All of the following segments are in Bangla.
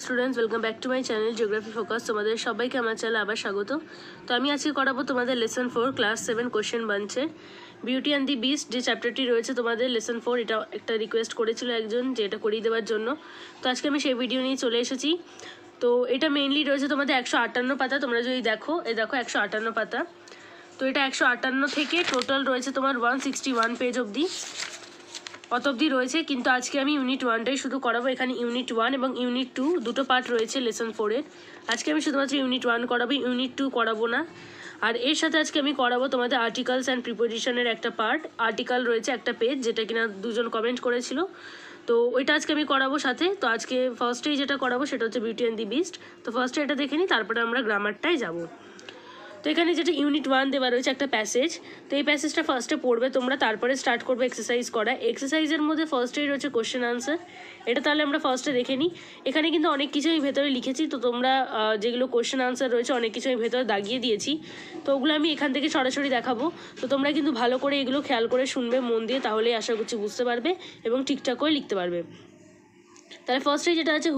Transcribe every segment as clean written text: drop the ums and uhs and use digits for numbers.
Students, welcome back to my channel geography focus. তোমাদের সবাইকে আমার চ্যানেলে আবার স্বাগত। তো আমি আজকে করাবো তোমাদের লেসন 4 ক্লাস 7 কোশ্চেন বাঞ্চে বিউটি অ্যান্ড দি বিস্ট যে চ্যাপ্টারটি রয়েছে তোমাদের লেসন 4। এটা একটা রিকোয়েস্ট করেছিল একজন যে এটা করিয়ে দেওয়ার জন্য, তো আজকে আমি সেই ভিডিও নিয়ে চলে এসেছি। তো এটা মেইনলি রয়েছে তোমাদের 158 পাতা। তোমরা যদি দেখো, এই দেখো 158 পাতা। তো এটা 158 থেকে টোটাল রয়েছে তোমার 161 পেজ অবধি, অত অবধি রয়েছে। কিন্তু আজকে আমি ইউনিট 1টাই শুধু করাবো। এখানে ইউনিট 1 এবং ইউনিট 2 দুটো পার্ট রয়েছে লেসন 4-এর। আজকে আমি শুধুমাত্র ইউনিট 1 করাবো, ইউনিট 2 করাবো না। আর এর সাথে আজকে আমি করাবো তোমাদের আর্টিকেলস অ্যান্ড প্রিপোজিশনের একটা পার্ট। আর্টিকেল রয়েছে একটা পেজ, যেটা কিনা দুজন কমেন্ট করেছিল, তো ওইটা আজকে আমি করাবো সাথে। তো আজকে ফার্স্টেই যেটা করাবো সেটা হচ্ছে বিউটি অ্যান্ড দি বিস্ট। তো ফার্স্টে এটা দেখে নিই, তারপরে আমরা গ্রামারটাই যাবো। তো এখানে যেটা ইউনিট 1 দেওয়া রয়েছে একটা প্যাসেজ, তো এই প্যাসেজটা ফার্স্টে পড়বে তোমরা, তারপরে স্টার্ট করবে এক্সারসাইজ করা। এক্সারসাইজের মধ্যে ফার্স্টেই রয়েছে কোশ্চেন আনসার। এটা তাহলে আমরা ফার্স্টে দেখে নিই। এখানে কিন্তু অনেক কিছু আমি ভেতরে লিখেছি, তো তোমরা যেগুলো কোশ্চেন আনসার রয়েছে অনেক কিছু আমি ভেতরে দাগিয়ে দিয়েছি, তো ওগুলো আমি এখান থেকে সরাসরি দেখাবো। তো তোমরা কিন্তু ভালো করে এগুলো খেয়াল করে শুনবে মন দিয়ে, তাহলেই আশা করছি বুঝতে পারবে এবং ঠিকঠাক করে লিখতে পারবে। তাহলে ফার্স্টেই যেটা আছে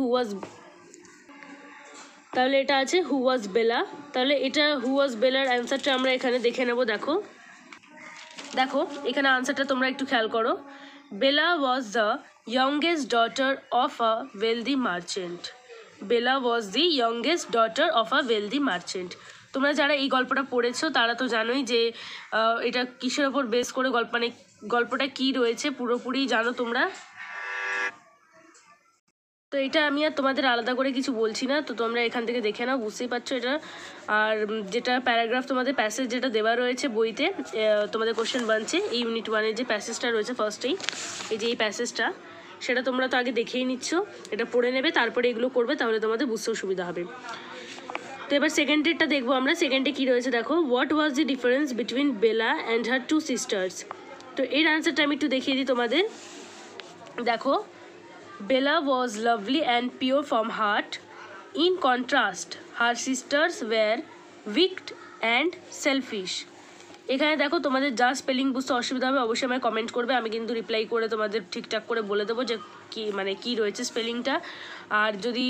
তাহলে এটা আছে হু ওয়াজ বেলা। তাহলে এটা হু ওয়াজ বেলার অ্যান্সারটা আমরা এখানে দেখে নেব। দেখো এখানে আনসারটা তোমরা একটু খেয়াল করো। Bella was the youngest daughter of a wealthy merchant. Bella was the youngest daughter of a wealthy merchant. তোমরা যারা এই গল্পটা পড়েছো তারা তো জানোই যে এটা কিসের ওপর বেস করে গল্পটা কি রয়েছে, পুরোপুরি জানো তোমরা। তো এটা আমি আর তোমাদের আলাদা করে কিছু বলছি না, তো তোমরা এখান থেকে দেখে নাও, বুঝতেই পারছো এটা। আর যেটা প্যারাগ্রাফ তোমাদের প্যাসেজ যেটা দেওয়া রয়েছে বইতে তোমাদের কোশ্চেন বানছে, এই ইউনিট 1-এর যে প্যাসেজটা রয়েছে ফার্স্টেই, এই যে এই প্যাসেজটা, সেটা তোমরা তো আগে দেখেই নিচ্ছ। এটা পড়ে নেবে, তারপরে এগুলো করবে, তাহলে তোমাদের বুঝতেও সুবিধা হবে। তো এবার সেকেন্ডেরটা দেখবো আমরা। সেকেন্ডে কী রয়েছে দেখো, what was the difference between Bela and her two sisters. তো এর আনসারটা আমি একটু দেখিয়ে দিই তোমাদের। দেখো, Bella was lovely and pure from heart. In contrast, her sisters were wicked and selfish. এখানে দেখো তোমাদের যা স্পেলিং বুঝতে অসুবিধা হবে অবশ্যই আমায় কমেন্ট করবে, আমি কিন্তু রিপ্লাই করে তোমাদের ঠিকঠাক করে বলে দেবো যে কি রয়েছে স্পেলিংটা। আর যদি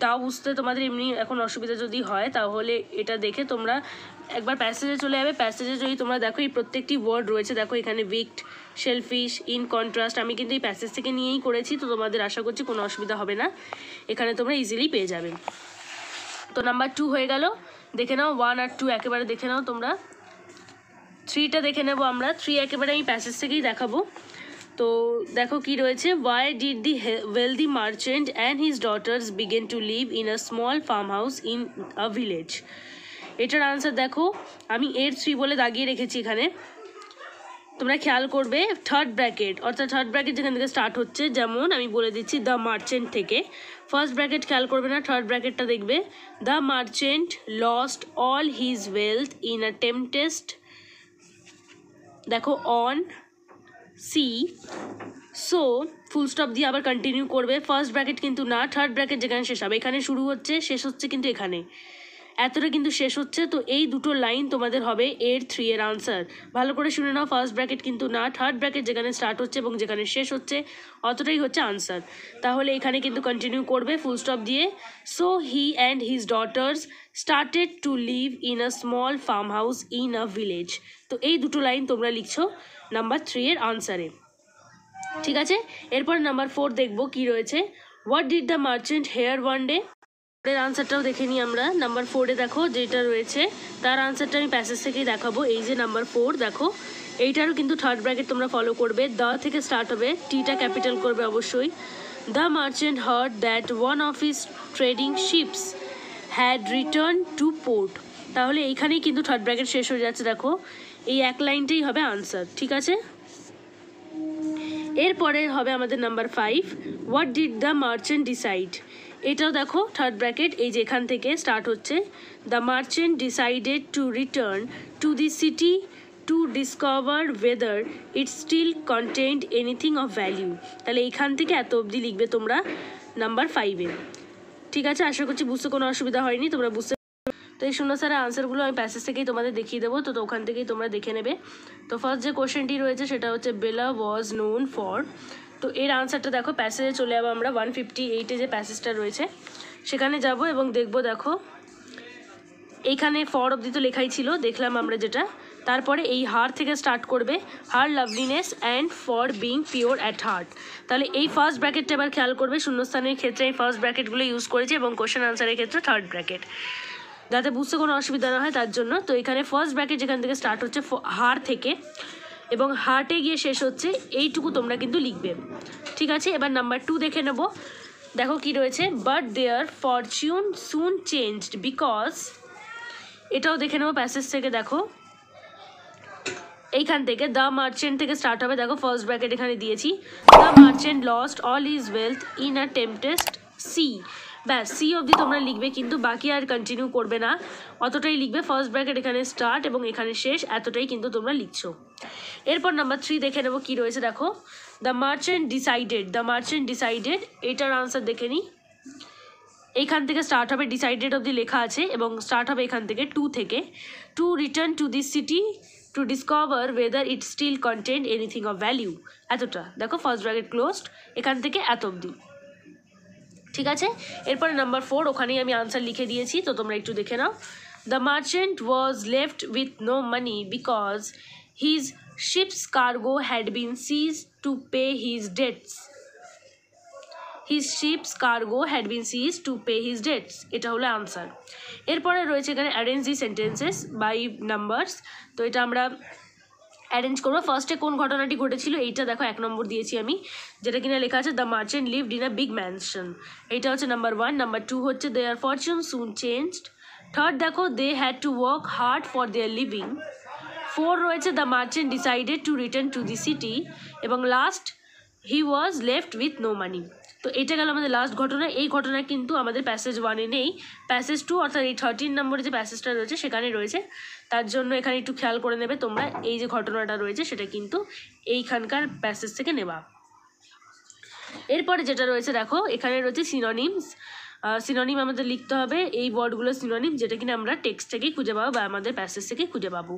তাও বুঝতে তোমাদের এমনি এখন অসুবিধা যদি হয়, তাহলে এটা দেখে তোমরা একবার প্যাসেজে চলে যাবে। প্যাসেজে যদি তোমরা দেখো এই প্রত্যেকটি ওয়ার্ড রয়েছে, দেখো এখানে উইকড, সেলফিশ, ইন কন্ট্রাস্ট, আমি কিন্তু এই প্যাসেজ থেকে নিয়েই করেছি, তো তোমাদের আশা করছি কোনো অসুবিধা হবে না, এখানে তোমরা ইজিলি পেয়ে যাবে। তো নাম্বার 2 হয়ে গেল, দেখে নাও। 1 আর 2 একেবারে দেখে নাও তোমরা। 3টা দেখে নেবো আমরা। 3 একেবারে আমি প্যাসেজ থেকেই দেখাবো। তো দেখো কি রয়েছে, why did the wealthy merchant and his daughters begin to live in a small farm house in a village. এটার আনসার দেখো, আমি এর 3 বলে দাগিয়ে রেখেছি এখানে, তোমরা খেয়াল করবে। থার্ড ব্র্যাকেট, অর্থাৎ থার্ড ব্র্যাকেট যেখান থেকে স্টার্ট হচ্ছে, যেমন আমি বলে দিচ্ছি দ্য মার্চেন্ট থেকে। ফার্স্ট ব্র্যাকেট খেয়াল করবে না, থার্ড ব্র্যাকেটটা দেখবে। The merchant lost all his wealth in a tempest, দেখো on sea. So full stop দিয়ে আবার কন্টিনিউ করবে। ফার্স্ট ব্র্যাকেট কিন্তু না, থার্ড ব্র্যাকেট যেখানে শেষ হবে, এখানে শুরু হচ্ছে, শেষ হচ্ছে কিন্তু এখানে, এতটা কিন্তু শেষ হচ্ছে। তো এই দুটো লাইন তোমাদের হবে এর 3 এর আনসার। ভালো করে শুনে নাও, ফার্স্ট ব্র্যাকেট কিন্তু না, থার্ড ব্র্যাকেট যেখানে স্টার্ট হচ্ছে এবং যেখানে শেষ হচ্ছে অতটাই হচ্ছে আনসার। তাহলে এখানে কিন্তু কন্টিনিউ করবে ফুল স্টপ দিয়ে। So he and his daughters started to live in a small farm house in a village. তো এই দুটো লাইন তোমরা লিখছো নাম্বার 3 এর আনসারে, ঠিক আছে। এরপর নাম্বার 4 দেখবো কি রয়েছে। What did the merchant hear one day. এর আনসারটাও দেখে নিই আমরা। নাম্বার 4-এ দেখো যেটা রয়েছে, তার আনসারটা আমি প্যাসেজ থেকেই দেখাবো। এই যে নাম্বার 4 দেখো, এইটারও কিন্তু থার্ড ব্র্যাকেট তোমরা ফলো করবে। দ্য থেকে স্টার্ট হবে, টিটা ক্যাপিটাল করবে অবশ্যই। The merchant hard that one of his trading ships had return to port. তাহলে এইখানেই কিন্তু থার্ড ব্র্যাকেট শেষ হয়ে যাচ্ছে, দেখো এই এক লাইনটাই হবে আনসার, ঠিক আছে। এরপরে হবে আমাদের number 5, what did the merchant decide. এটাও দেখো থার্ড ব্র্যাকেট, এই যে এখান থেকে স্টার্ট হচ্ছে। The merchant decided to return to the city to discover whether it still contained anything of value. তাহলে এইখান থেকে এত অবধি লিখবে তোমরা নাম্বার 5-এ, ঠিক আছে। আশা করছি বুঝতে কোনো অসুবিধা হয়নি, তোমরা বুঝতে। তো এই শূন্য স্যারের আনসারগুলো আমি প্যাসেজ থেকেই তোমাদের দেখিয়ে দেবো, তো ওখান থেকেই তোমরা দেখে নেবে। তো ফার্স্ট যে কোশ্চেনটি রয়েছে সেটা হচ্ছে বেলা ওয়াজ নোন ফর। তো এর আনসারটা দেখো প্যাসেজে চলে যাবো আমরা। 158-এ যে প্যাসেজটা রয়েছে সেখানে যাব এবং দেখব, দেখো এইখানে ফর অবধি তো লেখাই ছিল, দেখলাম আমরা যেটা। তারপরে এই হার থেকে স্টার্ট করবে, her loveliness and for being pure at heart. তাহলে এই ফার্স্ট ব্র্যাকেটটা এবার খেয়াল করবে, শূন্যস্থানের ক্ষেত্রে এই ফার্স্ট ব্র্যাকেটগুলো ইউজ করেছে এবং কোশ্চেন আনসারের ক্ষেত্রে থার্ড ব্র্যাকেট, যাতে বুঝতে কোনো অসুবিধা না হয় তার জন্য। তো এখানে ফার্স্ট ব্র্যাকেট যেখান থেকে স্টার্ট হচ্ছে হার থেকে এবং হার্টে গিয়ে শেষ হচ্ছে, এইটুকু তোমরা কিন্তু লিখবে, ঠিক আছে। এবার নাম্বার 2 দেখে নেব, দেখো কি রয়েছে, but their fortune soon changed because, এটাও দেখে নেবো প্যাসেজ থেকে। দেখো এইখান থেকে দ্য মার্চেন্ট থেকে স্টার্ট হবে, দেখো ফার্স্ট ব্র্যাকেট এখানে দিয়েছি, the merchant lost all his wealth in a tempest sea. ব্যাস সি অবধি তোমরা লিখবে, কিন্তু বাকি আর কন্টিনিউ করবে না, অতটাই লিখবে। ফার্স্ট ব্র্যাকেট এখানে স্টার্ট এবং এখানে শেষ, এতটাই কিন্তু তোমরা লিখছো। এরপর নাম্বার 3 দেখে নেবো কি রয়েছে, দেখো the merchant decided, the merchant decided, এটার আনসার দেখে নিই। এইখান থেকে স্টার্ট হবে, ডিসাইডেড অবধি লেখা আছে এবং স্টার্ট হবে এখান থেকে 2 থেকে, to return to this city to discover whether it still content anything of value, এতটা। দেখো ফার্স্ট ব্র্যাকেট ক্লোজড, এখান থেকে এত অবধি, ঠিক আছে। এরপরে নাম্বার 4, ওখানেই আমি আনসার লিখে দিয়েছি, তো তোমরা একটু দেখে নাও। The merchant was left with no money because his ships cargo had been seized to pay his debts, his ships cargo had been seized to pay his debts, এটা হলো আনসার। এরপরে রয়েছে এখানে arrange the sentences by numbers, তো এটা আমরা অ্যারেঞ্জ করবো। ফার্স্টে কোন ঘটনাটি ঘটেছিল, এইটা দেখো 1 নম্বর দিয়েছি আমি, যেটা কিনা লেখা আছে the merchant lived in a big mansion, এইটা হচ্ছে নাম্বার 1। নাম্বার 2 হচ্ছে their fortune soon changed. Third দেখো they had to work hard for their living. 4 রয়েছে the merchant decided to return to the city, এবং last he was left with no money. তো এটা গেল আমাদের লাস্ট ঘটনা। এই ঘটনা কিন্তু আমাদের প্যাসেজ 1-এ নেই, প্যাসেজ 2 অর্থাৎ এই 13 নম্বরে যে প্যাসেজটা রয়েছে সেখানে রয়েছে, তার জন্য এখানে একটু খেয়াল করে নেবে তোমরা, এই যে ঘটনাটা রয়েছে সেটা কিন্তু এইখানকার প্যাসেজ থেকে নেওয়া। এরপরে যেটা রয়েছে দেখো এখানে রয়েছে সিনোনিমস। সিনোনিম আমাদের লিখতে হবে, এই ওয়ার্ডগুলো সিনোনিম, যেটা কিনা আমরা টেক্সট থেকেই খুঁজে পাবো বা আমাদের প্যাসেজ থেকে খুঁজে পাবো।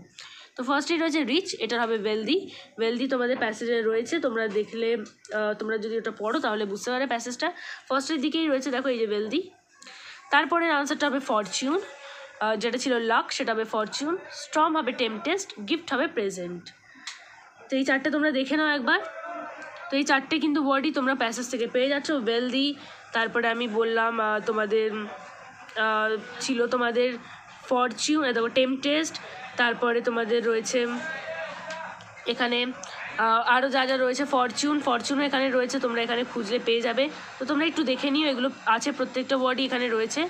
তো ফার্স্টেই রয়েছে রিচ, এটার হবে ওয়েলদি। ওয়েলদি তোমাদের প্যাসেজে রয়েছে, তোমরা দেখলে, তোমরা যদি ওটা পড়ো তাহলে বুঝতে পারবে প্যাসেজটা। ফার্স্টের দিকেই রয়েছে দেখো এই যে ওয়েলদি। তারপরে আনসারটা হবে ফরচুন, যেটা ছিল লাক সেটা হবে ফরচুন। স্ট্রম হবে টেম্পেস্ট, গিফট হবে প্রেজেন্ট। তো এই 4টে তোমরা দেখে নাও একবার। তো এই 4টে কিন্তু ওয়ার্ডই তোমরা প্যাসেজ থেকে পেয়ে যাচ্ছ, ওয়েলদি, তারপরে আমি বললাম তোমাদের ছিল তোমাদের ফরচুন, দেখো টেম্পেস্ট, তারপরে তোমাদের রয়েছে এখানে আরও যা যা রয়েছে, ফরচুনও এখানে রয়েছে, তোমরা এখানে খুঁজলে পেয়ে যাবে। তো তোমরা একটু দেখে নিও, এগুলো আছে, প্রত্যেকটা ওয়ার্ডই এখানে রয়েছে।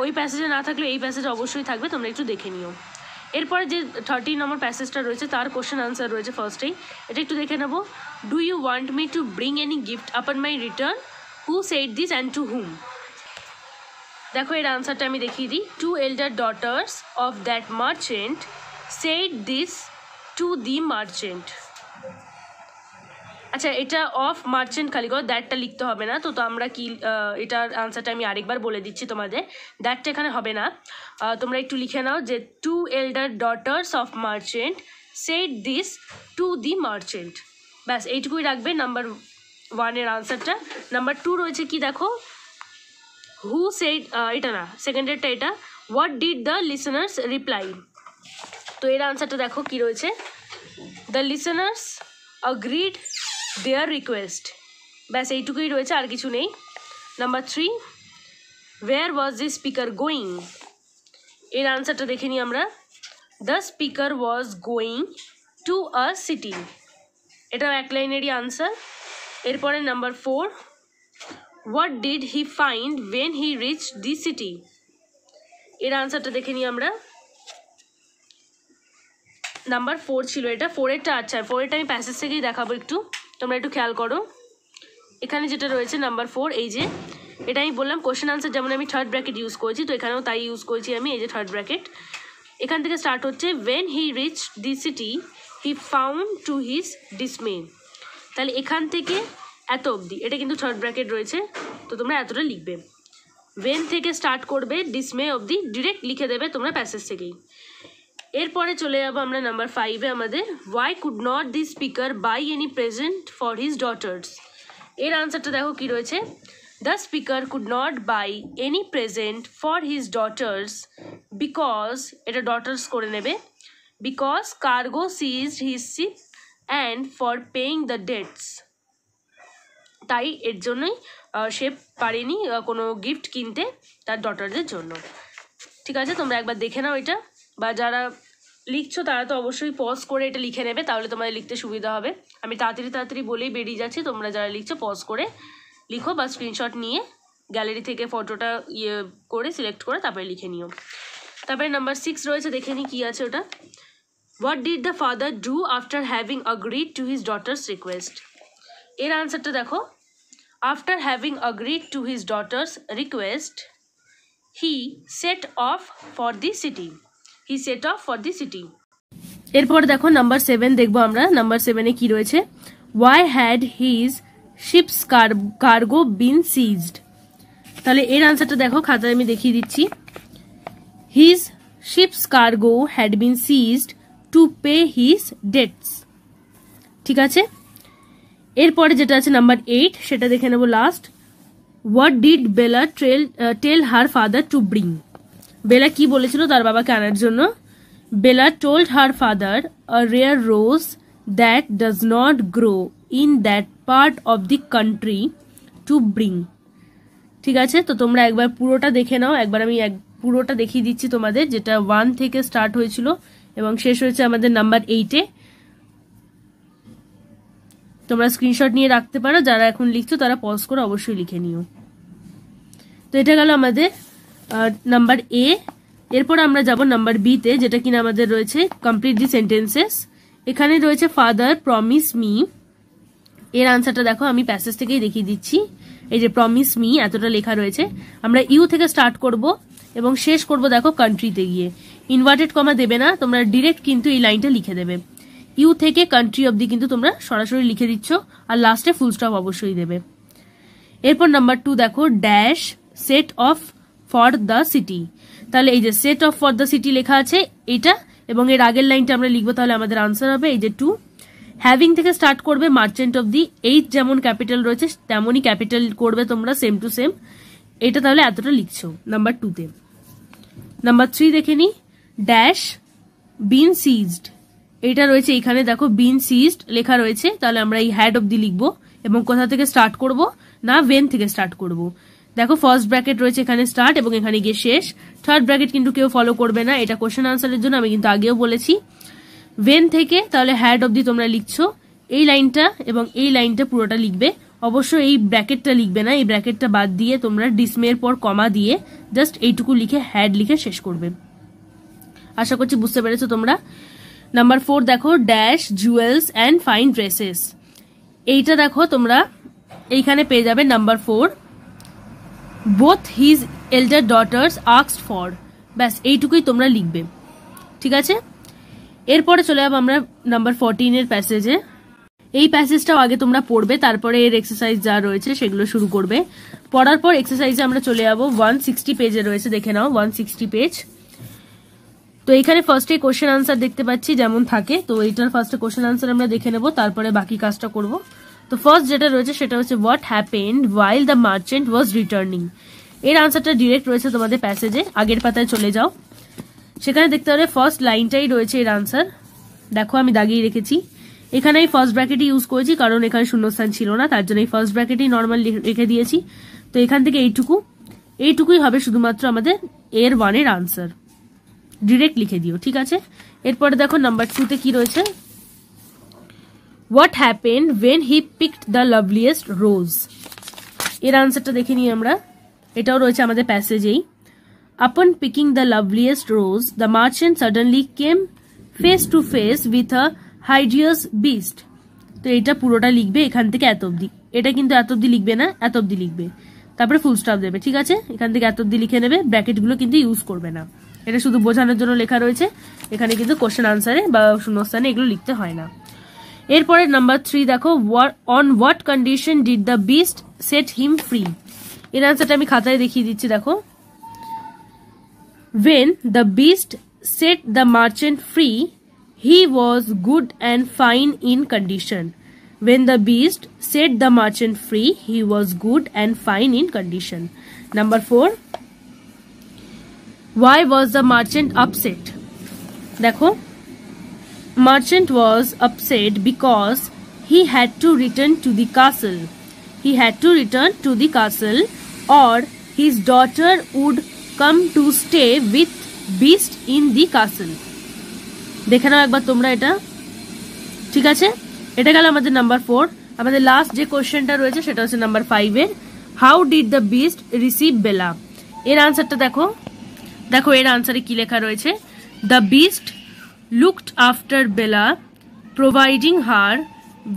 ওই প্যাসেজে না থাকলে এই প্যাসেজে অবশ্যই থাকবে, তোমরা একটু দেখে নিও। এরপরে যে 13 নম্বর প্যাসেজটা রয়েছে তার কোশ্চেন আনসার রয়েছে ফার্স্টেই, এটা একটু দেখে নেবো। Do you want me to bring any gift upon my return, who said this and to whom. দেখো এর আনসারটা আমি দেখিয়ে দিই। 2 elder daughters of that merchant said this to the merchant। আচ্ছা, এটা অফ মার্চেন্ট খালি করো, দ্যাটটা লিখতে হবে না। তো আমরা কি, এটার আনসারটা আমি আরেকবার বলে দিচ্ছি তোমাদের, দ্যাটটা এখানে হবে না, তোমরা একটু লিখে নাও যে 2 elder daughters of merchant said this to the merchant, ব্যাস এইটুকুই রাখবে নাম্বার 1-এর আনসারটা। নাম্বার 2 রয়েছে কি দেখো, হু সেড, এটা না, সেকেন্ডেরটা এটা, what did the listeners reply. তো এর আনসারটা দেখো কি রয়েছে, the listeners agreed their request, ব্যাস এইটুকুই রয়েছে, আর কিছু নেই। Number 3, where was the speaker going, এর আনসারটা দেখে নিই আমরা। The speaker was going to a city, এটাও 1 লাইনেরই আনসার। এরপরে number 4, what did he find when he reached the city, এর আনসারটা দেখে নিই আমরা। নাম্বার 4 ছিল এটা, 4-এরটা, আচ্ছা 4-এরটা আমি প্যাসেজ থেকেই দেখাবো, একটু তোমরা একটু খেয়াল করো। এখানে যেটা রয়েছে নাম্বার 4, এই যে এটা আমি বললাম কোশ্চেন আনসার, যেমন আমি থার্ড ব্র্যাকেট ইউজ করেছি, তো এখানেও তাই ইউজ করেছি আমি, এই যে থার্ড ব্র্যাকেট। এখান থেকে স্টার্ট হচ্ছে when he reached the city he found to his dismay, তাহলে এখান থেকে এত অবধি এটা কিন্তু থার্ড ব্র্যাকেট রয়েছে, তো তোমরা এতটা লিখবে। when থেকে স্টার্ট করবে, ডিসমে অবধি ডিরেক্ট লিখে দেবে তোমরা প্যাসেজ থেকেই। এরপরে চলে যাবো আমরা নাম্বার 5-এ আমাদের, why could not the speaker buy any present for his daughters, এর আনসারটা দেখো কি রয়েছে। The speaker could not buy any present for his daughters because এটা daughters করে নেবে because cargo seized his ship and for paying the debts. তাই এর জন্যই সে পারেনি কোনো গিফট কিনতে তার ডটারদের জন্য। ঠিক আছে, তোমরা একবার দেখে নাও এটা, বা যারা লিখছো তারা তো অবশ্যই পজ করে এটা লিখে নেবে, তাহলে তোমাদের লিখতে সুবিধা হবে। আমি তাড়াতাড়ি বলেই বেরিয়ে যাচ্ছি, তোমরা যারা লিখছো পজ করে লিখো বা স্ক্রিনশট নিয়ে গ্যালারি থেকে ফটোটা করে সিলেক্ট করে তারপরে লিখে নিও। তারপরে নাম্বার 6 রয়েছে, দেখে নিই কী আছে ওটা। What did the father do after having agreed to his daughters request? এর আনসারটা দেখো, after having agreed to his daughters request he said of for the city. He said of for the city. এরপর দেখো নাম্বার 7 দেখবো আমরা। নাম্বার 7-এ কি রয়েছে? Why had his ships cargo been seized? তাহলে এর আনসারটা দেখো, খাতায় আমি দেখিয়ে দিচ্ছি। His ships cargo had been seized to pay his debts. ঠিক আছে, এরপরে যেটা আছে নাম্বার 8, সেটা দেখে নেবো last. What did Bella tell her father to bring? Bella কি বলেছিল তার বাবাকে আনার জন্য? Bella told her father a rare rose that does not grow in that part of the country to bring. ঠিক আছে, তো তোমরা একবার পুরোটা দেখে নাও। একবার আমি পুরোটা দেখিয়ে দিচ্ছি তোমাদের, যেটা 1 থেকে স্টার্ট হয়েছিল এবং শেষ হয়েছে আমাদের নাম্বার 8-এ। তোমরা স্ক্রিনশট নিয়ে রাখতে পারো, যারা এখন লিখছো তারা পজ করে অবশ্যই লিখে নিও। তো এটা গেল আমাদের নাম্বার এ। এরপর আমরা যাব নাম্বার বি-তে, যেটা কিনা আমাদের রয়েছে কমপ্লিট দি সেন্টেন্সেস। এখানে রয়েছে ফাদার প্রমিস মি। এর আনসারটা দেখো, আমি প্যাসেজ থেকেই দেখিয়ে দিচ্ছি। এই যে প্রমিস মি এতটা লেখা রয়েছে, আমরা ইউ থেকে স্টার্ট করব এবং শেষ করব দেখো কান্ট্রিতে গিয়ে। ইনভার্টেড কমা দেবে না, তোমরা ডিরেক্ট কিন্তু এই লাইনটা লিখে দেবে। ইউ থেকে কান্ট্রি অবধি কিন্তু তোমরা সরাসরি লিখে দিচ্ছ, আর লাস্টে ফুল স্টপ অবশ্যই দেবে। এরপর নাম্বার 2 দেখো, dash set of for the city. তাহলে এই যে set of for the city লেখা আছে এটা, এবং এর আগের লাইনটা আমরা লিখবো, তাহলে আমাদের আনসার হবে এই যে 2। হ্যাভিং থেকে স্টার্ট করবে, মার্চেন্ট অফ দি, এইচ যেমন ক্যাপিটাল রয়েছে তেমনই ক্যাপিটাল করবে তোমরা, সেম টু সেম। এটা তাহলে এতটা লিখছো নাম্বার 2-তে। নাম্বার 3 দেখে নি, ড্যাশ বিন সিজড। এটা রয়েছে এখানে দেখো, বিন সিজড লেখা রয়েছে, তাহলে আমরা এই হ্যাড অবধি লিখবো এবং কোথা থেকে স্টার্ট করব না, ভেন থেকে স্টার্ট করব। দেখো ফার্স্ট ব্র্যাকেট রয়েছে এখানে স্টার্ট এবং এখানে গিয়ে শেষ। থার্ড ব্র্যাকেট কিন্তু কেউ ফলো করবে না, এটা কোশ্চেন আনসারের জন্য, আমি কিন্তু আগেও বলেছি। ভেন থেকে তাহলে হ্যাড অবধি তোমরা লিখছো, এই লাইনটা এবং এই লাইনটা পুরোটা লিখবে। অবশ্যই এই ব্র্যাকেটটা লিখবে না, এই ব্র্যাকেটটা বাদ দিয়ে তোমরা ডিসমের পর কমা দিয়ে জাস্ট এইটুকু লিখে হ্যাড লিখে শেষ করবে। আশা করছি বুঝতে পেরেছো তোমরা। নাম্বার 4 দেখো, dash jewels and fine dresses. এইটা দেখো তোমরা এইখানে পেয়ে যাবে number 4, both his এল্ডার daughters asked for. ব্যাস এইটুকুই তোমরা লিখবে। ঠিক আছে, এরপরে চলে যাবো আমরা নাম্বার 14-এর প্যাসেজে। এই প্যাসেজটাও আগে তোমরা পড়বে, তারপরে এর এক্সারসাইজ যা রয়েছে সেগুলো শুরু করবে। পড়ার পর এক্সারসাইজে আমরা চলে যাবো 160 পেজে রয়েছে, দেখে নাও 160 পেজ। তো এখানে ফার্স্টে কোশ্চেন আনসার দেখতে পাচ্ছি যেমন থাকে, তো এইটার ফার্স্টে কোশ্চেন আনসার আমরা দেখে নেব, তারপরে বাকি কাজটা করব। তো ফার্স্ট যেটা রয়েছে সেটা হচ্ছে what happened while the merchant was returning. এর আনসারটা ডিরেক্ট রয়েছে তোমাদের প্যাসেজে, আগের পাতায় চলে যাও, সেখানে দেখতে পাবে ফার্স্ট লাইনটাই রয়েছে এর আনসার। দেখো আমি দাগিয়ে রেখেছি, এখানে এই ফার্স্ট ব্র্যাকেটই ইউজ করেছি কারণ এখানে শূন্যস্থান ছিল না, তার জন্য এই ফার্স্ট ব্র্যাকেটই নর্মাল রেখে দিয়েছি। তো এখান থেকে এইটুকুই হবে শুধুমাত্র আমাদের এর 1-এর আনসার, ডিরেক্ট লিখে দিও। ঠিক আছে, এরপরে দেখো নাম্বার 2-তে কি রয়েছে, what happened when he picked the loveliest rose. এর আনসারটা দেখে নিই আমরা, এটাও রয়েছে আমাদের প্যাসেজেই। Upon picking the loveliest rose the merchant suddenly came face to face with a hideous beast. তো এটা পুরোটা লিখবে এখান থেকে এত অব্দি, এটা কিন্তু এত অব্দি লিখবে না, এত অব্দি লিখবে, তারপরে ফুল স্টপ দেবে। ঠিক আছে, এখান থেকে এত অব্দি লিখে নেবে, ব্র্যাকেটগুলো কিন্তু ইউজ করবে না, এটা শুধু বোঝানোর জন্য লেখা রয়েছে, এখানে কিন্তু কোশ্চেন আনসারে বা শূন্যস্থানে এগুলো লিখতে হয় না। এরপরে নাম্বার 3 দেখো, on what condition did the beast set him free. এর আনসারটা আমি খাতায় দেখিয়ে দিচ্ছি, দেখো, when the beast set the merchant free he was good and fine in condition। When the beast set the merchant free, he was good and fine in condition. Number 4. Why was the merchant upset? Dekho, merchant was upset because he had to return to the castle. He had to return to the castle, or his daughter would come to stay with beast in the castle. দেখে নাও একবার তোমরা এটা। ঠিক আছে, এটা গেল আমাদের নাম্বার 4। আমাদের লাস্ট যে কোশ্চেনটা রয়েছে সেটা হচ্ছে নাম্বার 5 এর, how did the beast receive Bella. এর আনসারটা দেখো, দেখো এর আনসারে কি লেখা রয়েছে। The beast looked after Bella, providing her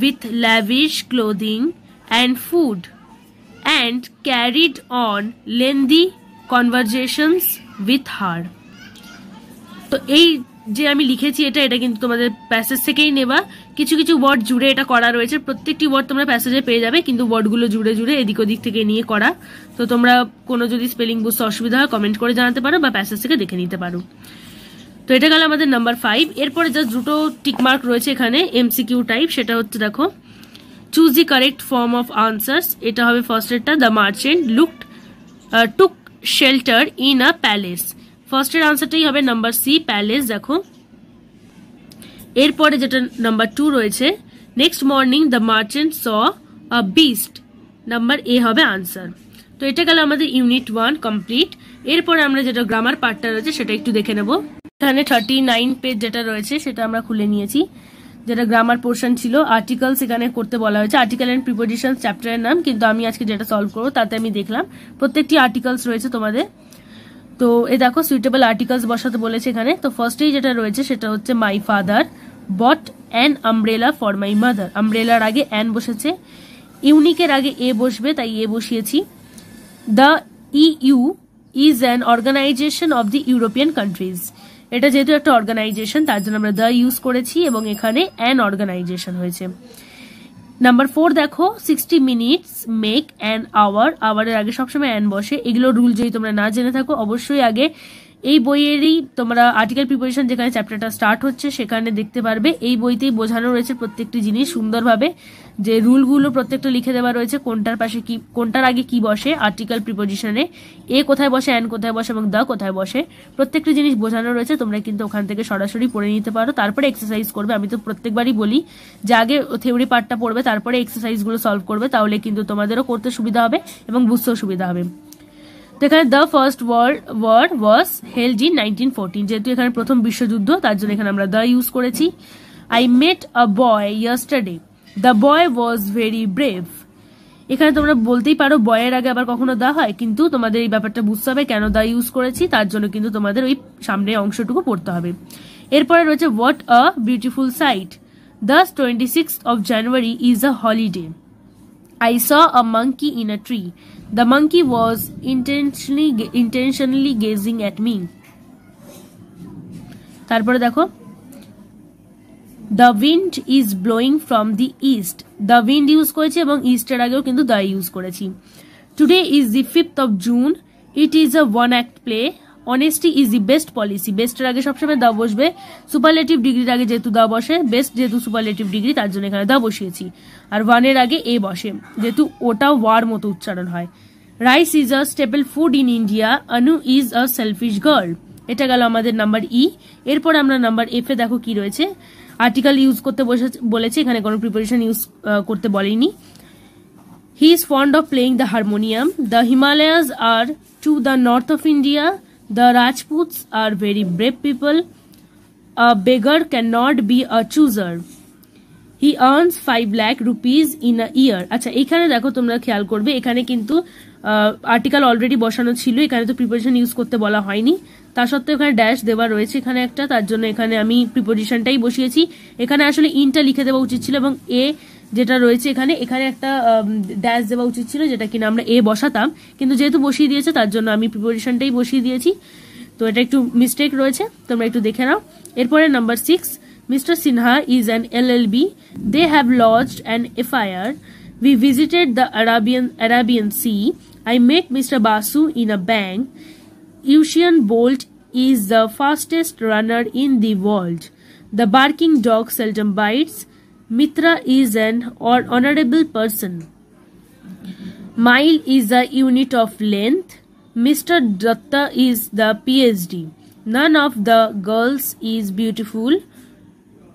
with lavish clothing and food, and carried on lengthy conversations with her. তো এই যে আমি লিখেছি এটা কিন্তু তোমাদের প্যাসেজ থেকেই নেবা। কিছু কিছু ওয়ার্ড জুড়ে এটা করা রয়েছে, প্রত্যেকটি ওয়ার্ড তোমরা প্যাসেজে পেয়ে যাবে, কিন্তু ওয়ার্ডগুলো জুড়ে জুড়ে এদিক ওদিক থেকে নিয়ে করা। তো তোমরা কোনো যদি স্পেলিং বুঝতে অসুবিধা হয় কমেন্ট করে জানাতে পারো বা প্যাসেজ থেকে দেখে নিতে পারো। তো এটা গেল আমাদের নাম্বার 5। এরপরে জাস্ট দুটো টিকমার্ক রয়েছে এখানে এমসিকিউ টাইপ, সেটা হচ্ছে দেখো choose the correct form of answers. এটা হবে ফার্স্ট এরটা, the merchant took shelter in a palace. First এর আনসারটাই হবে নাম্বার সি, প্যালেস। দেখো এরপরে যেটা নাম্বার 2 রয়েছে, next morning the merchant saw a beast, number A হবে আনসার। তো এটা গেল আমাদের ইউনিট 1 কমপ্লিট। এরপরে আমরা যেটা গ্রামার পার্টটা রয়েছে সেটা একটু দেখে নেব। এখানে 39 পেজ যেটা রয়েছে সেটা আমরা খুলে নিয়েছি, যেটা গ্রামার পোর্শন ছিল। আর্টিকেলস এখানে করতে বলা হয়েছে, আর্টিকেল এন্ড প্রিপোজিশন চ্যাপ্টারের নাম, কিন্তু আমি আজকে যেটা সলভ করবো তাতে আমি দেখলাম প্রত্যেকটি আর্টিকেলস রয়েছে তোমাদের। তো এই দেখো সুইটেবল আর্টিকেলস বসাতে বলেছে এখানে। তো ফার্স্টেই যেটা রয়েছে সেটা হচ্ছে my father bought an umbrella for my mother. আমব্রেলার আগে অ্যান বসেছে, ইউনিকের আগে এ বসবে তাই এ বসিয়েছি। The EU is an organization of the European countries. এটা যেহেতু একটা অর্গানাইজেশন তার জন্য আমরা দ্য ইউজ করেছি এবং এখানে অ্যান অর্গানাইজেশন হয়েছে। নাম্বার 4 দেখো 60 মিনিটস মেক অ্যান আওয়ার। আওয়ারের আগে সবসময় অ্যান বসে। এগুলো রুল যদি তোমরা না জেনে থাকো অবশ্যই আগে এই বইয়েরই তোমরা আর্টিকেল প্রিপারেশন যেখানে চ্যাপ্টারটা স্টার্ট হচ্ছে সেখানে দেখতে পারবে। এই বইতেই বোঝানো রয়েছে প্রত্যেকটি জিনিস সুন্দরভাবে, যে রুলগুলো প্রত্যেকটা লিখে দেওয়া রয়েছে, কোনটার পাশে কি, কোনটার আগে কি বসে আর্টিকেল প্রিপোজিশনে, এ কোথায় বসে, অ্যান কোথায় বসে এবং দ্য কোথায় বসে, প্রত্যেকটি জিনিস বোঝানো রয়েছে। তোমরা কিন্তু ওখান থেকে সরাসরি পড়ে নিতে পারো, তারপরে এক্সারসাইজ করবে। আমি তো প্রত্যেকবারই বলি যে আগে থিওরি পার্টটা পড়বে তারপরে এক্সারসাইজগুলো সলভ করবে, তাহলে কিন্তু তোমাদেরও করতে সুবিধা হবে এবং বুঝতেও সুবিধা হবে। তো এখানে the first war was held in 1914, যেহেতু এখানে প্রথম বিশ্বযুদ্ধ তার জন্য এখানে আমরা দ্য ইউজ করেছি। I met a boy yesterday, the boy was very brave. এখানে তোমরা বলতেই পারো বয়ের আগে আবার কখনো দা হয়, কিন্তু তোমাদের এই ব্যাপারটা বুঝতে হবে কেন দা ইউজ করেছি, তার জন্য কিন্তু তোমাদের ওই সামনের অংশটুকু পড়তে হবে। এরপরে রয়েছে what a beautiful sight, the 26th of January is a holiday. I saw a monkey in a tree. The monkey was intentionally gazing at me. তারপরে দেখো the wind is blowing from the east. The wind use করেছি এবং ইস্টের আগেও কিন্তু the ইউজ করেছি। Today is the 5th of June. It is a one act play. Honesty is the best policy. বেস্টের আগে সবসময় দা বসবে, সুপারলেটিভ ডিগ্রির আগে যেহেতু দা বসে, বেস্ট যেহেতু সুপারলেটিভ ডিগ্রি তার জন্য এখানে দা বসিয়েছি। আর ওয়ানের আগে এ বসে, যেহেতু ওটা ওয়ার মতো উচ্চারণ হয়। Rice is a staple food in India, Anu is a selfish girl. এটা গেল আমাদের নাম্বার ই। এরপর আমরা নাম্বার এফ এ দেখো কি রয়েছে, আর্টিকেল ইউজ করতে বলেছে, এখানে কোনো প্রিপারেশন ইউজ করতে বলেনি। He is fond of playing the harmonium, the Himalayas are to the north of India, the Rajputs are very brave people, a beggar cannot be a chooser, he earns 5 lakh rupees in a year. আচ্ছা এখানে দেখো তোমরা খেয়াল করবে, এখানে কিন্তু আর্টিকেল অলরেডি বসানো ছিল, এখানে তো প্রিপোজিশন ইউজ করতে বলা হয়নি, তা সত্ত্বেও এখানে ড্যাশ দেওয়া রয়েছে এখানে একটা, তার জন্য এখানে আমি প্রিপোজিশনটাই বসিয়েছি। এখানে আসলে ইনটা লিখে দেওয়া উচিত ছিল এবং এ যেটা রয়েছে এখানে একটা ড্যাশ দেওয়া উচিত ছিল, যেটা কিনা আমরা এ বসাতাম, কিন্তু যেহেতু বসিয়ে দিয়েছে তার জন্য আমি প্রিপোজিশনটাই বসিয়ে দিয়েছি। তো এটা একটু মিস্টেক রয়েছে, তোমরা একটু দেখে নাও। এরপরে number 6, mister Sinha is an LLB, they have lodged an FIR, we visited the Arabian Sea, I met Mr. Basu in a bank, Usain Bolt is the fastest runner in the world, the barking dog seldom bites, Mitra is an honorable person. Mile is a unit of length. Mr. Datta is the PhD. None of the girls is beautiful.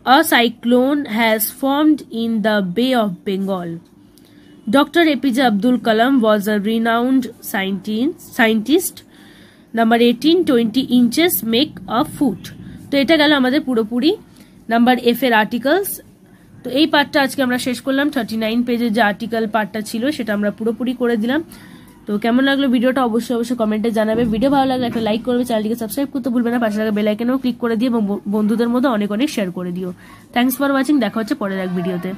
A cyclone has formed in the Bay of Bengal. Dr. APJ Abdul Kalam was a renowned scientist. Number 18, 20 inches make a foot. তো এটা গেল আমাদের পুরোপুরি নাম্বার এফ এর আর্টিকেলস। তো এই পার্টটা আজকে আমরা শেষ করলাম। 39 পেজের যে আর্টিকেল পার্টটা ছিল সেটা আমরা পুরোপুরি করে দিলাম। তো কেমন লাগলো ভিডিওটা অবশ্যই কমেন্টে জানাবে। ভিডিও ভালো লাগলে একটা লাইক করবে, চ্যানেলটিকে সাবস্ক্রাইব করতে ভুলবে না, পাশে থাকা বেল আইকনেও ক্লিক করে দিও এবং বন্ধুদের মধ্যে অনেক শেয়ার করে দিও। Thanks for watching. দেখা হচ্ছে পরের এক ভিডিওতে।